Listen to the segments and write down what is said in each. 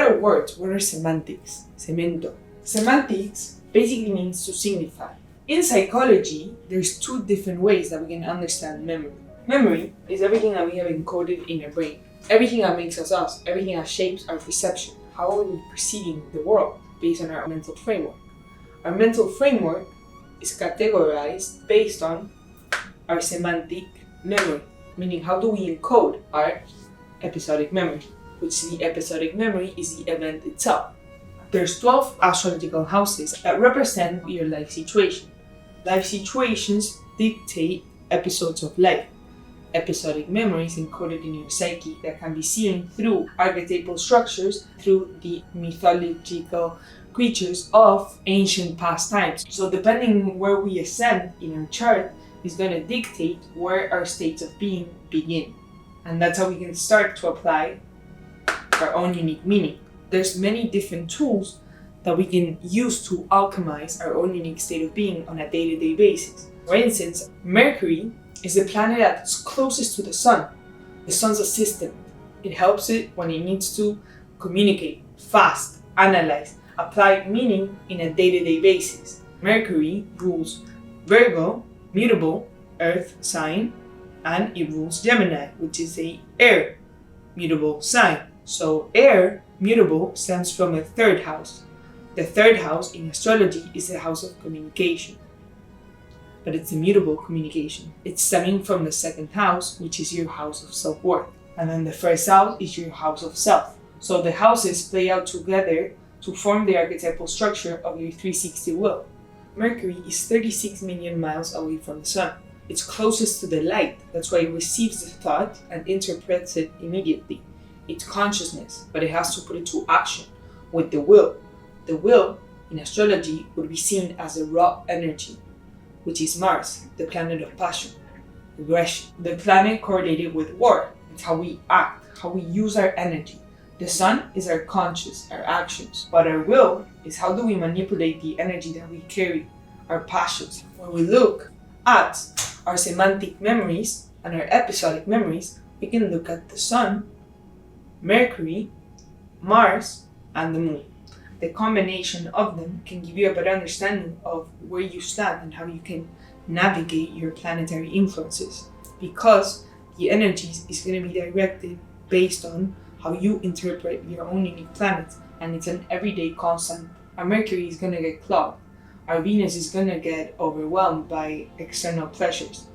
are words? What are semantics? Cemento. Semantics basically means to signify. In psychology, there's two different ways that we can understand memory. Memory is everything that we have encoded in our brain. Everything that makes us us. Everything that shapes our perception. How are we perceiving the world based on our mental framework? Our mental framework is categorized based on our semantic memory, meaning how do we encode our episodic memory, which the episodic memory is the event itself. There's 12 astrological houses that represent your life situation. Life situations dictate episodes of life. Episodic memories encoded in your psyche that can be seen through archetypal structures, through the mythological creatures of ancient past times. So depending where we ascend in our chart is going to dictate where our states of being begin. And that's how we can start to apply our own unique meaning. There's many different tools that we can use to alchemize our own unique state of being on a day-to-day basis. For instance, Mercury is the planet that's closest to the sun, the sun's assistant. It helps it when it needs to communicate, fast, analyze, apply meaning in a day-to-day basis. Mercury rules Virgo, mutable, earth sign, and it rules Gemini, which is a air, mutable sign. So air, mutable, stems from the third house. The third house in astrology is the house of communication. But it's a mutable communication. It's stemming from the second house, which is your house of self-worth. And then the first house is your house of self. So the houses play out together to form the archetypal structure of your 360 wheel. Mercury is 36 million miles away from the sun. It's closest to the light, that's why it receives the thought and interprets it immediately. It's consciousness, but it has to put it to action with the will. The will, in astrology, would be seen as a raw energy, which is Mars, the planet of passion, aggression, the planet correlated with war. It's how we act, how we use our energy. The sun is our conscious, our actions, but our will is how do we manipulate the energy that we carry, our passions. When we look at our semantic memories and our episodic memories, we can look at the sun, Mercury, Mars, and the moon. The combination of them can give you a better understanding of where you stand and how you can navigate your planetary influences, because the energies is going to be directed based on how you interpret your own unique planet, and it's an everyday constant. Our Mercury is going to get clogged. Our Venus is going to get overwhelmed by external pressures.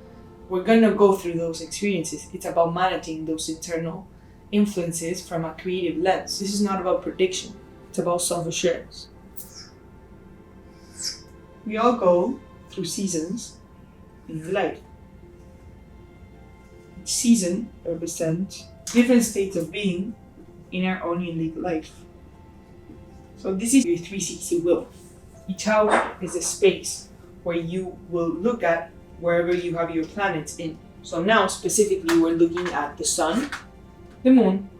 We're going to go through those experiences. It's about managing those internal influences from a creative lens. This is not about prediction. It's about self-assurance. We all go through seasons in life. Each season represents different states of being in our own unique life. So this is your 360 wheel. Each house is a space where you will look at wherever you have your planets in. So now specifically we're looking at the sun, the moon,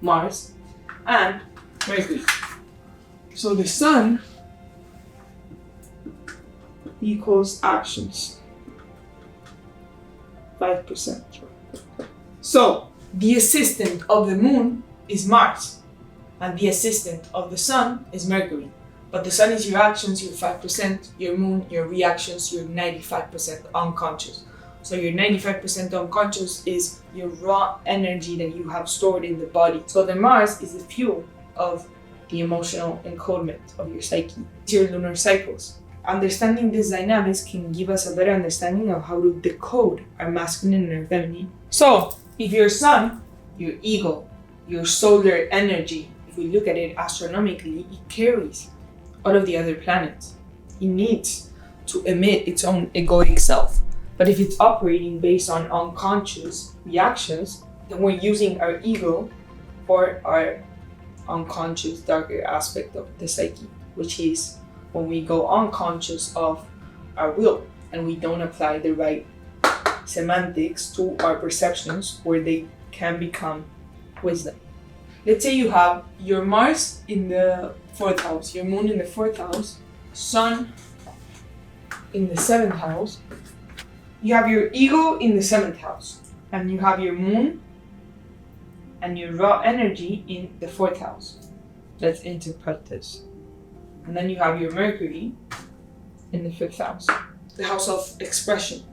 Mars, and Mercury. So the sun equals actions, 5%. So the assistant of the moon is Mars, and the assistant of the sun is Mercury. But the sun is your actions, your 5%, your moon, your reactions, your 95% unconscious. So your 95% unconscious is your raw energy that you have stored in the body. So the Mars is the fuel of the emotional encodement of your psyche. It's your lunar cycles. Understanding these dynamics can give us a better understanding of how to decode our masculine and our feminine. So if your sun, your ego, your solar energy, if we look at it astronomically, it carries all of the other planets. It needs to emit its own egoic self. But if it's operating based on unconscious reactions, then we're using our ego for our unconscious darker aspect of the psyche, which is when we go unconscious of our will and we don't apply the right semantics to our perceptions where they can become wisdom. Let's say you have your Mars in the 4th house, your moon in the 4th house, sun in the 7th house, you have your ego in the 7th house, and you have your moon and your raw energy in the 4th house. Let's interpret this. And then you have your Mercury in the 5th house. The house of expression.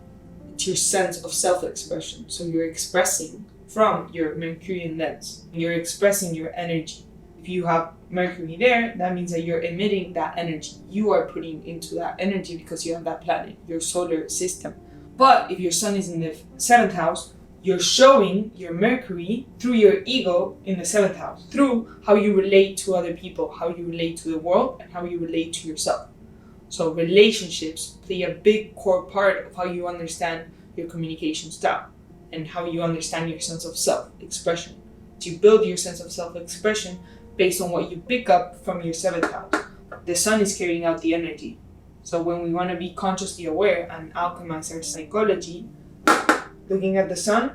It's your sense of self-expression. So you're expressing from your Mercurian lens. You're expressing your energy. If you have Mercury there, that means that you're emitting that energy. You are putting into that energy because you have that planet, your solar system. But if your sun is in the 7th house, you're showing your Mercury through your ego in the 7th house, through how you relate to other people, how you relate to the world, and how you relate to yourself. So relationships play a big core part of how you understand your communication style and how you understand your sense of self-expression. You build your sense of self-expression based on what you pick up from your 7th house. The sun is carrying out the energy. So when we want to be consciously aware and alchemize our psychology, looking at the sun,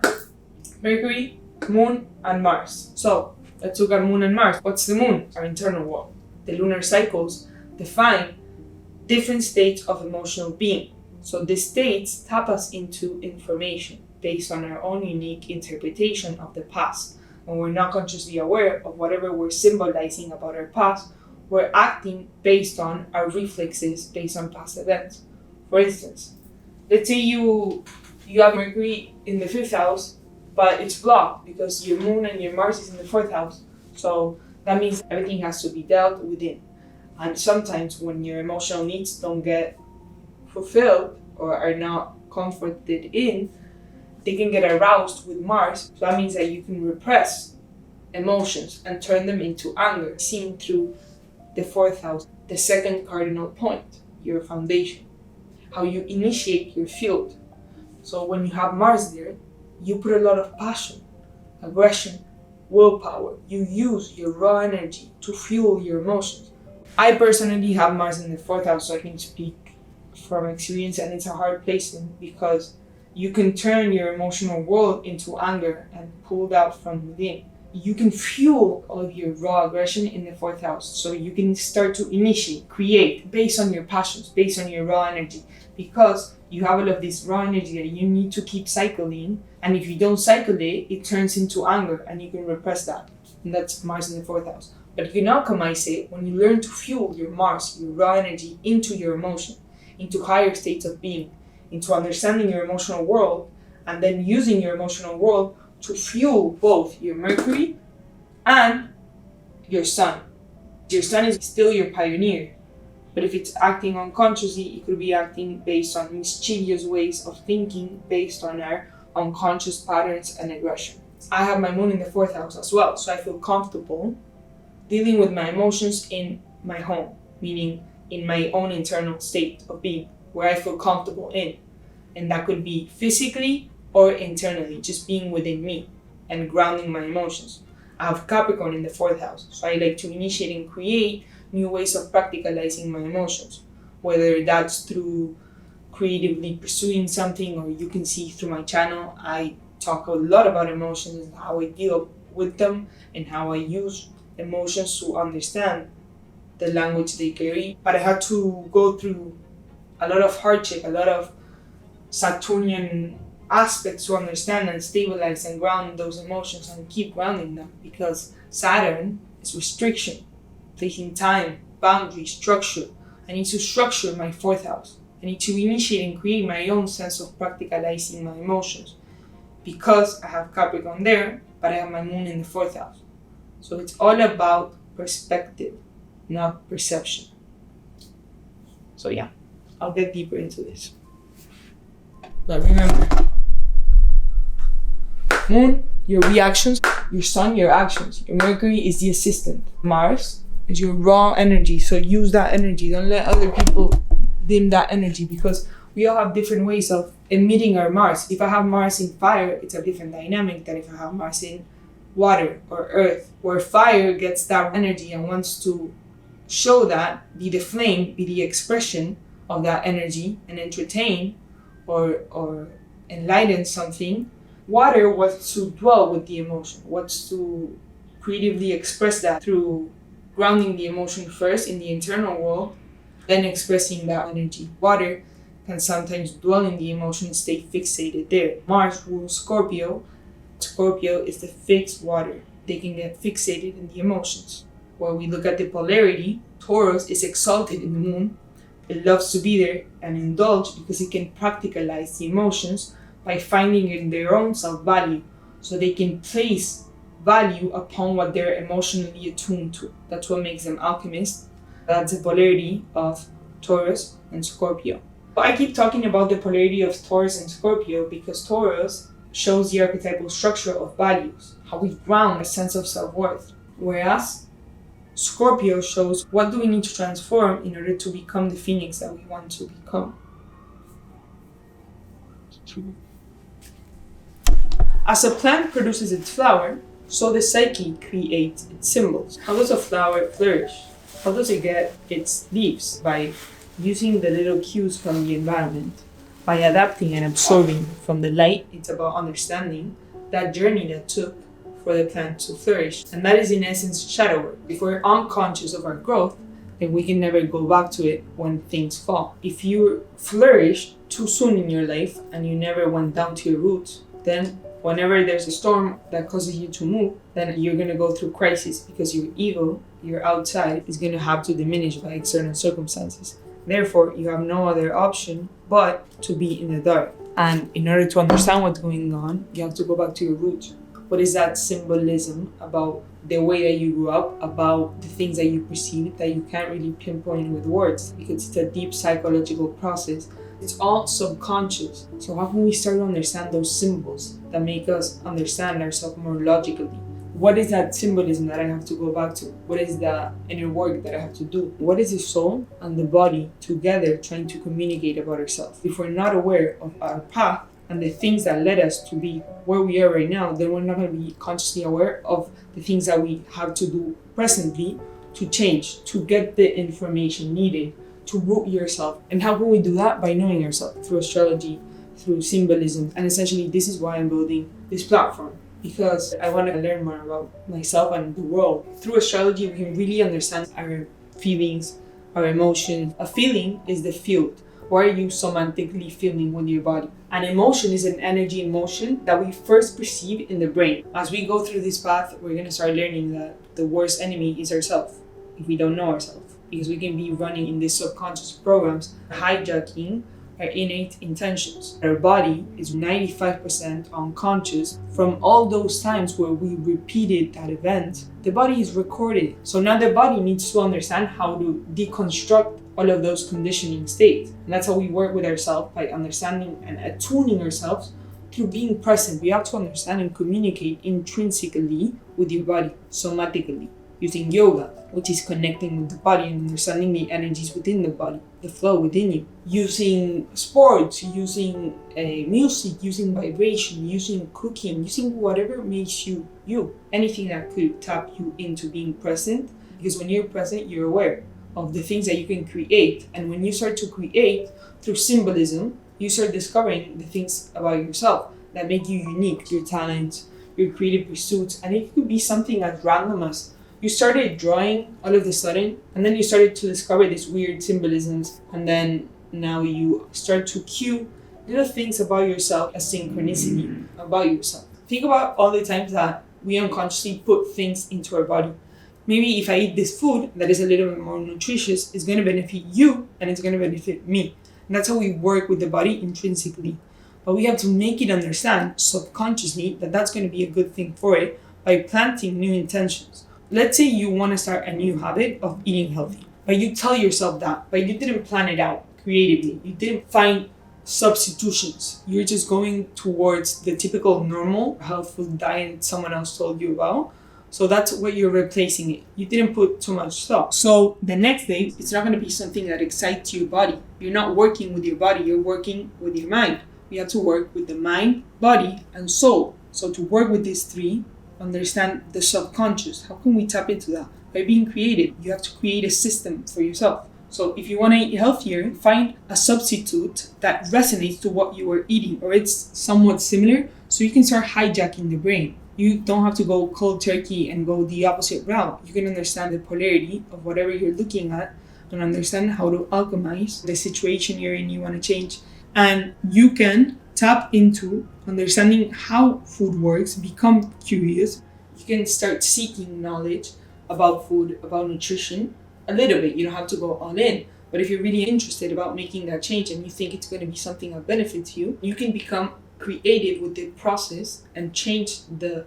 Mercury, Moon, and Mars. So let's look at Moon and Mars. What's the Moon? Our internal world. The lunar cycles define different states of emotional being. So these states tap us into information based on our own unique interpretation of the past. When we're not consciously aware of whatever we're symbolizing about our past, we're acting based on our reflexes, based on past events. For instance, let's say you have Mercury in the 5th house, but it's blocked because your Moon and your Mars is in the 4th house. So that means everything has to be dealt within. And sometimes when your emotional needs don't get fulfilled or are not comforted in, they can get aroused with Mars. So that means that you can repress emotions and turn them into anger, seen through the 4th house, the second cardinal point, your foundation, how you initiate your field. So when you have Mars there, you put a lot of passion, aggression, willpower. You use your raw energy to fuel your emotions. I personally have Mars in the 4th house, so I can speak from experience, and it's a hard placement because you can turn your emotional world into anger and pull it out from within. You can fuel all of your raw aggression in the 4th house. So you can start to initiate, create based on your passions, based on your raw energy, because you have all of this raw energy that you need to keep cycling. And if you don't cycle it, it turns into anger and you can repress that. And that's Mars in the 4th house. But if you alchemize it, when you learn to fuel your Mars, your raw energy into your emotion, into higher states of being, into understanding your emotional world, and then using your emotional world to fuel both your Mercury and your Sun. Your Sun is still your pioneer, but if it's acting unconsciously, it could be acting based on mischievous ways of thinking, based on our unconscious patterns and aggression. I have my Moon in the 4th house as well, so I feel comfortable dealing with my emotions in my home, meaning in my own internal state of being, where I feel comfortable in. And that could be physically or internally, just being within me and grounding my emotions. I have Capricorn in the 4th house, so I like to initiate and create new ways of practicalizing my emotions, whether that's through creatively pursuing something, or you can see through my channel, I talk a lot about emotions and how I deal with them and how I use emotions to understand the language they carry. But I had to go through a lot of hardship, a lot of Saturnian aspects to understand and stabilize and ground those emotions and keep grounding them, because Saturn is restriction, placing time, boundary, structure. I need to structure my 4th house. I need to initiate and create my own sense of practicalizing my emotions, because I have Capricorn there, but I have my Moon in the 4th house. So it's all about perspective, not perception. So yeah, I'll get deeper into this. But remember, Moon, your reactions, your Sun, your actions. Your Mercury is the assistant. Mars is your raw energy, so use that energy. Don't let other people dim that energy, because we all have different ways of emitting our Mars. If I have Mars in fire, it's a different dynamic than if I have Mars in water or earth, where fire gets that energy and wants to show that, be the flame, be the expression of that energy and entertain or enlighten something. Water wants to dwell with the emotion, wants to creatively express that through grounding the emotion first in the internal world, then expressing that energy. Water can sometimes dwell in the emotion, stay fixated there. Mars rules Scorpio. Scorpio is the fixed water. They can get fixated in the emotions. where we look at the polarity, Taurus is exalted in the moon. It loves to be there and indulge because it can practicalize the emotions by finding in their own self-value, so they can place value upon what they're emotionally attuned to. That's what makes them alchemists. That's the polarity of Taurus and Scorpio. But I keep talking about the polarity of Taurus and Scorpio because Taurus shows the archetypal structure of values, how we ground a sense of self-worth, whereas Scorpio shows what do we need to transform in order to become the phoenix that we want to become. As a plant produces its flower, so the psyche creates its symbols. How does a flower flourish? How does it get its leaves? By using the little cues from the environment, by adapting and absorbing from the light. It's about understanding that journey that took for the plant to flourish. And that is in essence shadow work. If we're unconscious of our growth, then we can never go back to it when things fall. If you flourish too soon in your life and you never went down to your roots, then whenever there's a storm that causes you to move, then you're going to go through crisis because your ego, your outside, is going to have to diminish by external circumstances. Therefore, you have no other option but to be in the dark. And in order to understand what's going on, you have to go back to your roots. What is that symbolism about the way that you grew up, about the things that you perceive that you can't really pinpoint with words because it's a deep psychological process. It's all subconscious. So how can we start to understand those symbols that make us understand ourselves more logically? What is that symbolism that I have to go back to? What is the inner work that I have to do? What is the soul and the body together trying to communicate about ourselves? If we're not aware of our path and the things that led us to be where we are right now, then we're not going to be consciously aware of the things that we have to do presently to change, to get the information needed, to root yourself. And how can we do that? By knowing ourselves through astrology, through symbolism. And essentially, this is why I'm building this platform, because I want to learn more about myself and the world. Through astrology, we can really understand our feelings, our emotions. A feeling is the field. What are you semantically feeling with your body? An emotion is an energy in motion that we first perceive in the brain. As we go through this path, we're going to start learning that the worst enemy is ourselves if we don't know ourselves. Because we can be running in these subconscious programs, hijacking our innate intentions. Our body is 95% unconscious from all those times where we repeated that event. The body is recorded. So now the body needs to understand how to deconstruct all of those conditioning states. And that's how we work with ourselves, by understanding and attuning ourselves through being present. We have to understand and communicate intrinsically with your body, somatically, using yoga, which is connecting with the body and understanding the energies within the body, the flow within you. Using sports, using music, using vibration, using cooking, using whatever makes you you. Anything that could tap you into being present. Because when you're present, you're aware of the things that you can create. And when you start to create through symbolism, you start discovering the things about yourself that make you unique, your talents, your creative pursuits. And it could be something as random as you started drawing all of a sudden, and then you started to discover these weird symbolisms, and then now you start to cue little things about yourself as synchronicity about yourself. Think about all the times that we unconsciously put things into our body. Maybe if I eat this food that is a little bit more nutritious, it's going to benefit you and it's going to benefit me. And that's how we work with the body intrinsically. But we have to make it understand subconsciously that that's going to be a good thing for it by planting new intentions. Let's say you want to start a new habit of eating healthy, but you tell yourself that, but you didn't plan it out creatively. You didn't find substitutions. You're just going towards the typical normal health food diet someone else told you about. So that's what you're replacing it. You didn't put too much thought. So the next day, it's not going to be something that excites your body. You're not working with your body, you're working with your mind. We have to work with the mind, body, and soul. So to work with these three, understand the subconscious. How can we tap into that? By being creative. You have to create a system for yourself. So if you want to eat healthier, find a substitute that resonates to what you are eating, or it's somewhat similar, so you can start hijacking the brain. You don't have to go cold turkey and go the opposite route. You can understand the polarity of whatever you're looking at and understand how to alchemize the situation you're in, you want to change. And you can tap into understanding how food works, become curious. You can start seeking knowledge about food, about nutrition, a little bit. You don't have to go all in. But if you're really interested about making that change and you think it's going to be something that benefits you, you can become creative with the process and change the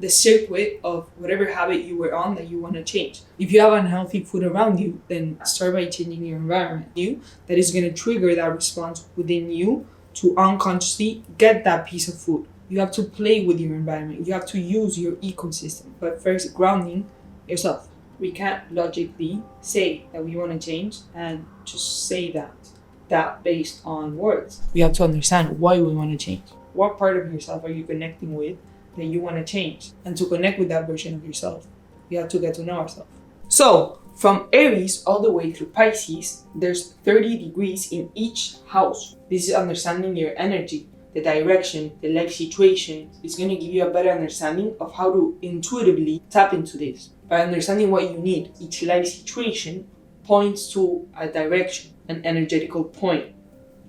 circuit of whatever habit you were on that you want to change. If you have unhealthy food around you, then start by changing your environment. That is going to trigger that response within you to unconsciously get that piece of food. You have to play with your environment. You have to use your ecosystem. But first, grounding yourself. We can't logically say that we want to change and just say that based on words. We have to understand why we want to change. What part of yourself are you connecting with that you want to change? And to connect with that version of yourself, we have to get to know ourselves. So, from Aries all the way through Pisces, there's 30 degrees in each house. This is understanding your energy, the direction, the life situation. It's going to give you a better understanding of how to intuitively tap into this. By understanding what you need, each life situation points to a direction, an energetical point.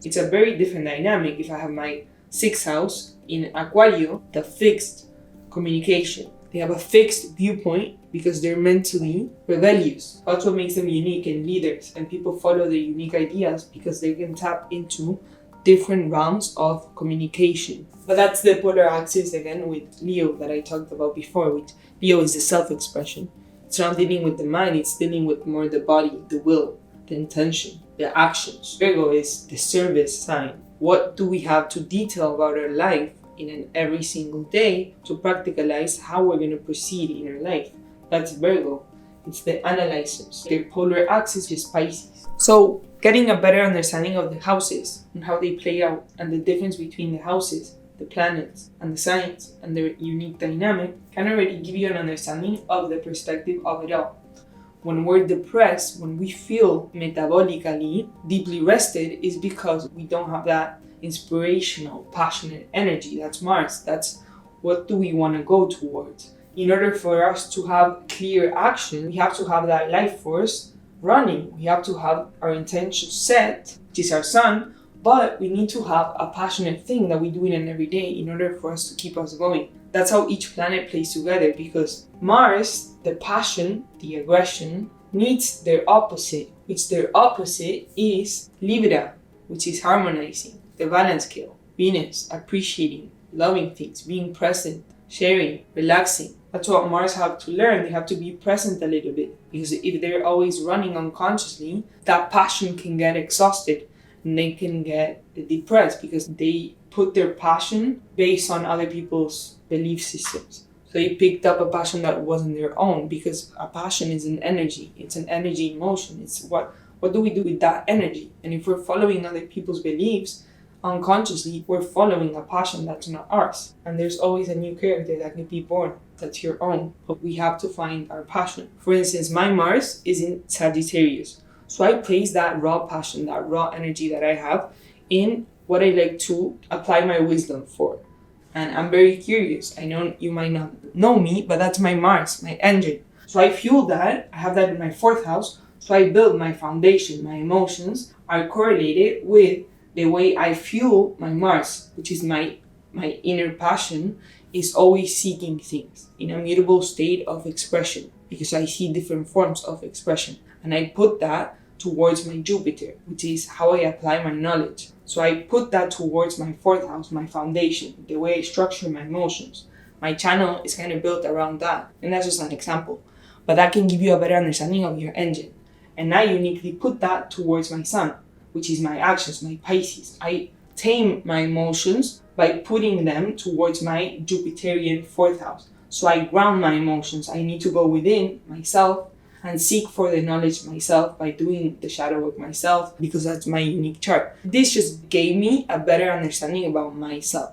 It's a very different dynamic if I have my 6th house in Aquario, the fixed communication. They have a fixed viewpoint because they're mentally rebellious. That's what makes them unique and leaders. And people follow their unique ideas because they can tap into different realms of communication. But that's the polar axis again with Leo that I talked about before, which Leo is the self-expression. It's not dealing with the mind, it's dealing with more the body, the will, the intention, the actions. Virgo is the service sign. What do we have to detail about our life in an every single day to practicalize how we're going to proceed in our life? That's Virgo. It's the analyzers. Their polar axis is Pisces. So getting a better understanding of the houses and how they play out and the difference between the houses, the planets, and the signs and their unique dynamic can already give you an understanding of the perspective of it all. When we're depressed, when we feel metabolically deeply rested, is because we don't have that inspirational, passionate energy. That's Mars. That's what do we want to go towards. In order for us to have clear action, we have to have that life force running. We have to have our intention set, which is our sun, but we need to have a passionate thing that we do in an everyday in order for us to keep us going. That's how each planet plays together, because Mars, the passion, the aggression, needs their opposite, which their opposite is Libra, which is harmonizing, the balance scale. Venus, appreciating, loving things, being present, sharing, relaxing. That's what Mars have to learn. They have to be present a little bit, because if they're always running unconsciously, that passion can get exhausted and they can get depressed because they put their passion based on other people's belief systems. So they picked up a passion that wasn't their own, because a passion is an energy. It's an energy emotion. It's what do we do with that energy? And if we're following other people's beliefs, unconsciously, we're following a passion that's not ours. And there's always a new character that can be born that's your own. But we have to find our passion. For instance, my Mars is in Sagittarius. So I place that raw passion, that raw energy that I have in what I like to apply my wisdom for. And I'm very curious. I know you might not know me, but that's my Mars, my engine. So I fuel that. I have that in my 4th house. So I build my foundation. My emotions are correlated with the way I fuel my Mars, which is my inner passion, is always seeking things in a mutable state of expression, because I see different forms of expression. And I put that towards my Jupiter, which is how I apply my knowledge. So I put that towards my 4th house, my foundation, the way I structure my emotions. My channel is kind of built around that. And that's just an example. But that can give you a better understanding of your engine. And I uniquely put that towards my sun, which is my actions, my Pisces. I tame my emotions by putting them towards my Jupiterian 4th house. So I ground my emotions. I need to go within myself and seek for the knowledge myself by doing the shadow work myself, because that's my unique chart. This just gave me a better understanding about myself.